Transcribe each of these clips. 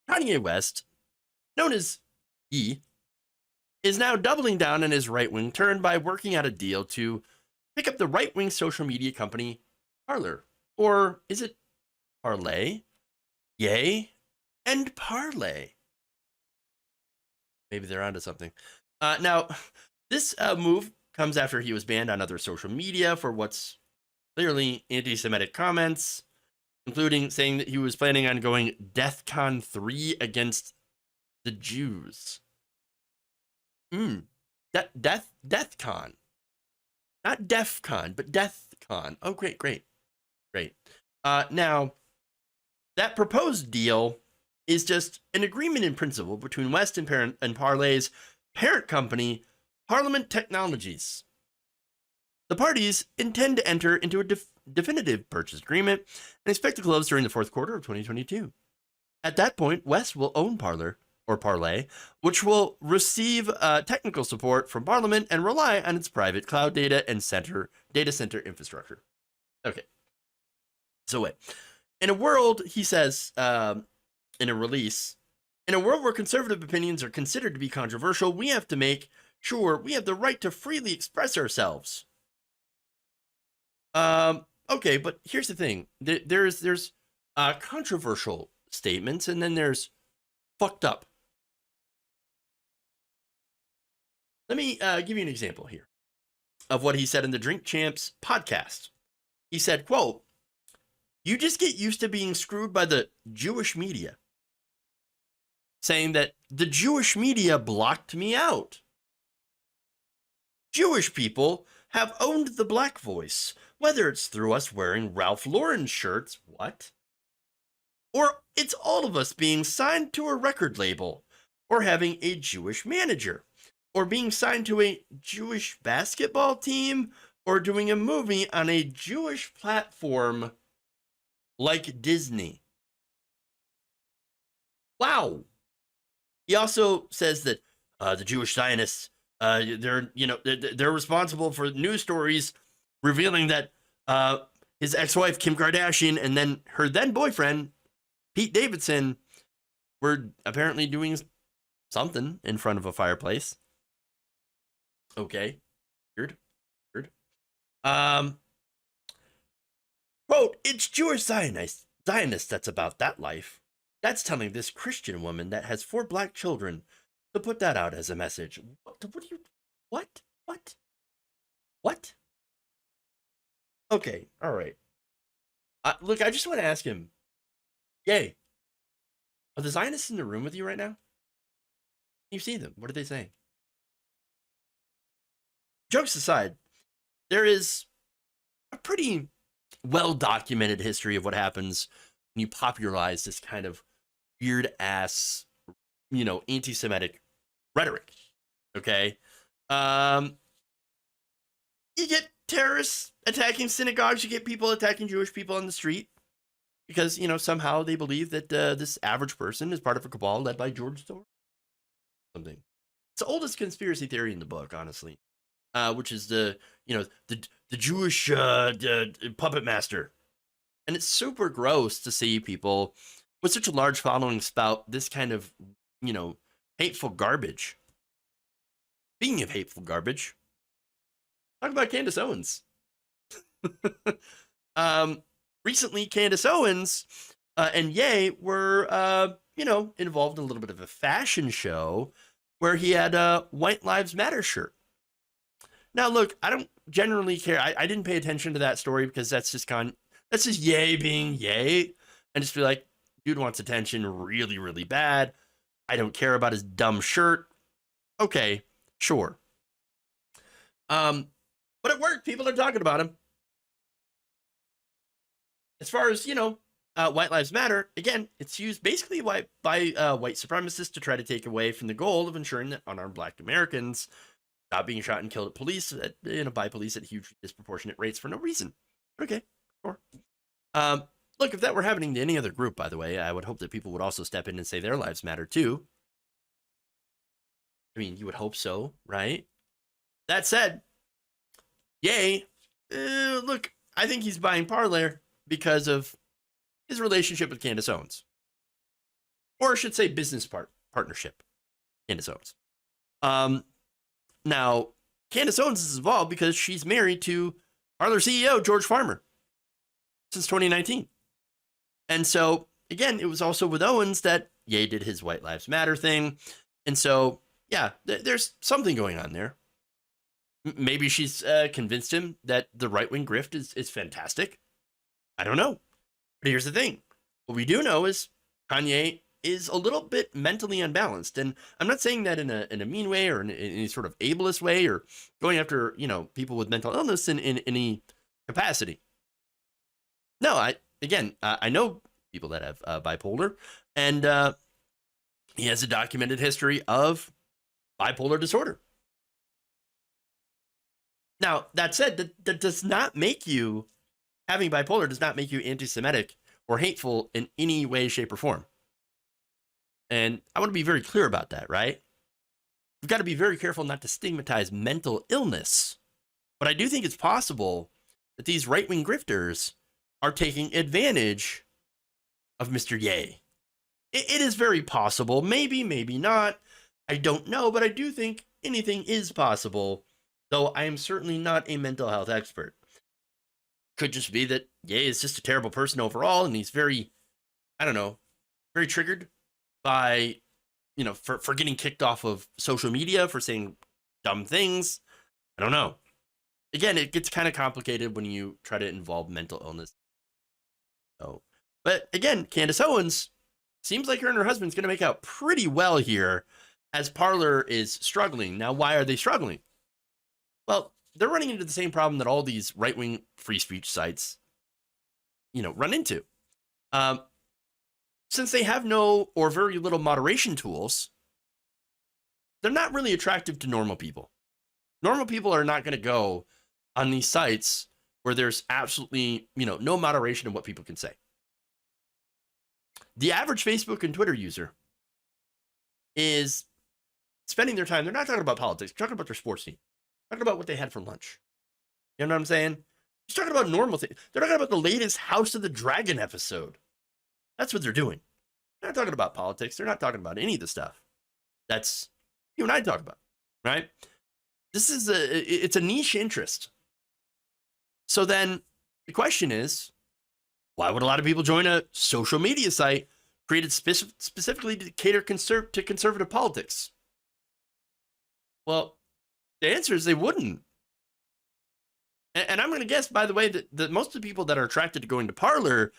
Kanye West, known as E, is now doubling down on his right wing turn by working out a deal to pick up the right wing social media company Parler. Or is it Parlay? Yay and Parlay. Maybe they're onto something. Now, this move comes after he was banned on other social media for what's clearly anti Semitic comments, including saying that he was planning on going DEFCON 3 against the Jews. DEFCON. Not DEFCON, but DEFCON. Oh, great. Now, that proposed deal is just an agreement in principle between West and Parlay's parent company, Parliament Technologies. The parties intend to enter into a definitive purchase agreement and expect to close during the fourth quarter of 2022. At that point, West will own Parler, or Parlay, which will receive technical support from Parliament and rely on its private cloud data center infrastructure. Okay. So wait. In a world, he says in a release, in a world where conservative opinions are considered to be controversial, we have to make sure we have the right to freely express ourselves. Okay, but here's the thing. There's controversial statements, and then there's fucked up. Let me give you an example here of what he said in the Drink Champs podcast. He said, quote, "You just get used to being screwed by the Jewish media," saying that the Jewish media blocked me out. Jewish people have owned the black voice, whether it's through us wearing Ralph Lauren shirts, what? Or it's all of us being signed to a record label, or having a Jewish manager, or being signed to a Jewish basketball team, or doing a movie on a Jewish platform like Disney. Wow. He also says that the Jewish Zionists, they're responsible for news stories revealing that his ex-wife Kim Kardashian and then her then boyfriend Pete Davidson were apparently doing something in front of a fireplace. Okay, weird. Quote, "It's Jewish Zionists that's about that life. That's telling this Christian woman that has 4 black children to put that out as a message." What? Okay, all right. Look, I just want to ask him, yay, are the Zionists in the room with you right now? You see them. What are they saying? Jokes aside, there is a pretty well-documented history of what happens when you popularize this kind of weird-ass, anti-Semitic rhetoric, okay? You get terrorists attacking synagogues, you get people attacking Jewish people on the street because, somehow they believe that this average person is part of a cabal led by George Soros. Something. It's the oldest conspiracy theory in the book, honestly, which is the Jewish puppet master. And it's super gross to see people with such a large following spout this kind of, hateful garbage. Speaking of hateful garbage, talk about Candace Owens. Recently, Candace Owens and Ye were, involved in a little bit of a fashion show where he had a White Lives Matter shirt. Now, look, I don't generally care. I didn't pay attention to that story because that's just Ye being Ye, and just be like, dude wants attention really, really bad. I don't care about his dumb shirt. Okay, sure. But it worked. People are talking about him. As far as, White Lives Matter, again, it's used basically by white supremacists to try to take away from the goal of ensuring that unarmed black Americans stop being shot and killed by police at hugely disproportionate rates for no reason. Okay, sure. Look, if that were happening to any other group, by the way, I would hope that people would also step in and say their lives matter too. I mean, you would hope so, right? That said, Ye, look, I think he's buying Parler because of his relationship with Candace Owens. or I should say business partnership, Candace Owens. Now, Candace Owens is involved because she's married to Parler CEO George Farmer since 2019. And so, again, it was also with Owens that Ye did his White Lives Matter thing. And so, yeah, there's something going on there. Maybe she's convinced him that the right-wing grift is fantastic. I don't know. But here's the thing. What we do know is Kanye is a little bit mentally unbalanced. And I'm not saying that in a mean way or in any sort of ableist way or going after, people with mental illness in any capacity. No, I know people that have bipolar, and he has a documented history of bipolar disorder. Now, that said, that does not make you, having bipolar does not make you anti-Semitic or hateful in any way, shape, or form. And I want to be very clear about that, right? We've got to be very careful not to stigmatize mental illness. But I do think it's possible that these right-wing grifters are taking advantage of Mr. Ye. It is very possible. Maybe, maybe not. I don't know, but I do think anything is possible, though I am certainly not a mental health expert. Could just be that Ye is just a terrible person overall, and he's very, very triggered by, for getting kicked off of social media for saying dumb things. I don't know. Again, it gets kind of complicated when you try to involve mental illness. So, but again, Candace Owens seems like her and her husband's going to make out pretty well here as Parler is struggling. Now, why are they struggling? Well, they're running into the same problem that all these right-wing free speech sites, run into. Since they have no or very little moderation tools, they're not really attractive to normal people. Normal people are not going to go on these sites where there's absolutely, no moderation in what people can say. The average Facebook and Twitter user is spending their time, they're not talking about politics, they're talking about their sports team, talking about what they had for lunch. You know what I'm saying? Just talking about normal things. They're talking about the latest House of the Dragon episode. That's what they're doing. They're not talking about politics. They're not talking about any of the stuff that's you and I talk about, right? This is it's a niche interest. So then the question is, why would a lot of people join a social media site created specifically to cater to conservative politics? Well, the answer is they wouldn't. And I'm going to guess, by the way, that most of the people that are attracted to going to Parler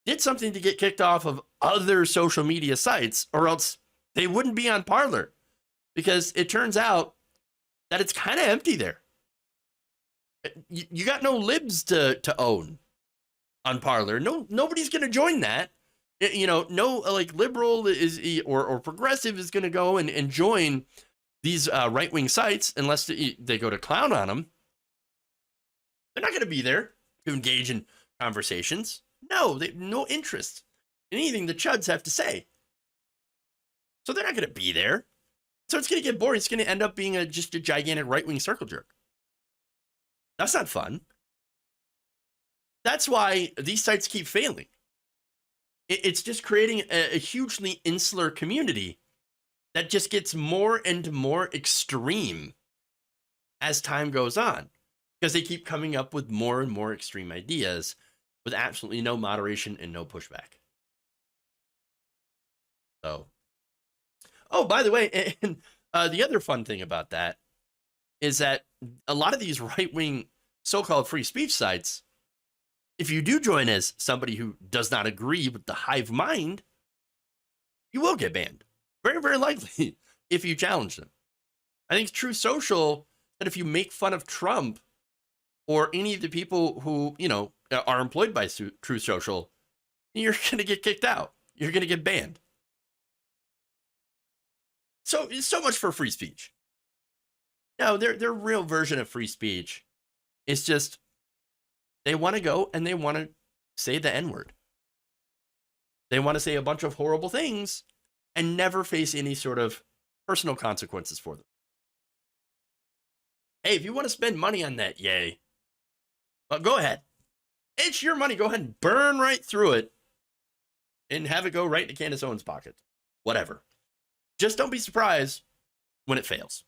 did something to get kicked off of other social media sites, or else they wouldn't be on Parler, because it turns out that it's kind of empty there. You got no libs to own on Parler. Nobody's going to join that. No like liberal is or progressive is going to go and join these right-wing sites unless they go to clown on them. They're not going to be there to engage in conversations. No, they have no interest in anything the chuds have to say. So they're not going to be there. So it's going to get boring. It's going to end up being just a gigantic right-wing circle jerk. That's not fun. That's why these sites keep failing. It's just creating a hugely insular community that just gets more and more extreme as time goes on, because they keep coming up with more and more extreme ideas with absolutely no moderation and no pushback. So, oh, by the way, and the other fun thing about that is that a lot of these right-wing so-called free speech sites, if you do join as somebody who does not agree with the hive mind, you will get banned. Very, very likely if you challenge them. I think it's Truth Social that if you make fun of Trump or any of the people who, are employed by Truth Social, you're going to get kicked out. You're going to get banned. So much for free speech. No, their real version of free speech is just they want to go and they want to say the N-word. They want to say a bunch of horrible things and never face any sort of personal consequences for them. Hey, if you want to spend money on that, yay. Well, go ahead. It's your money. Go ahead and burn right through it. and have it go right into Candace Owens' pocket. Whatever. Just don't be surprised when it fails.